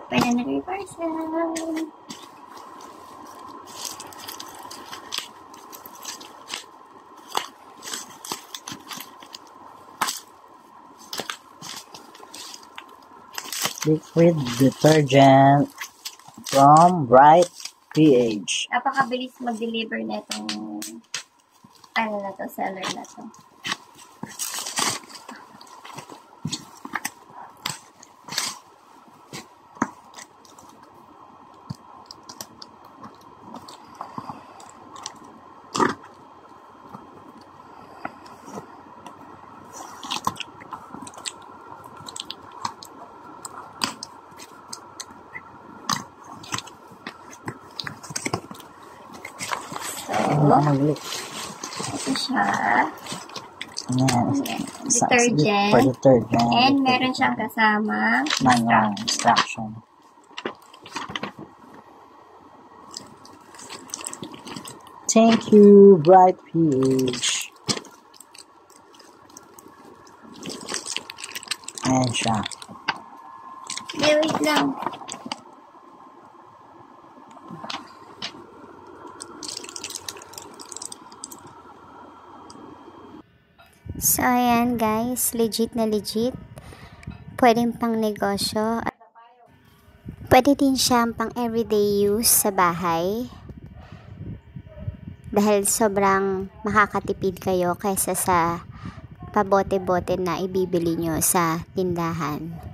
Open na na yung parcel. Liquid detergent from Bright PH. Napakabilis mag-deliver na itong ano na to, seller na to. Ito siya. Ayan. Detergent. For detergent. And meron siyang kasama manual instruction. Thank you, Bright PH. Ayan siya. Wait lang. So, ayan guys, legit na legit. Pwedeng pang negosyo. Pwede din siyang pang everyday use sa bahay. Dahil sobrang makakatipid kayo kaysa sa pabote-bote na ibibili nyo sa tindahan.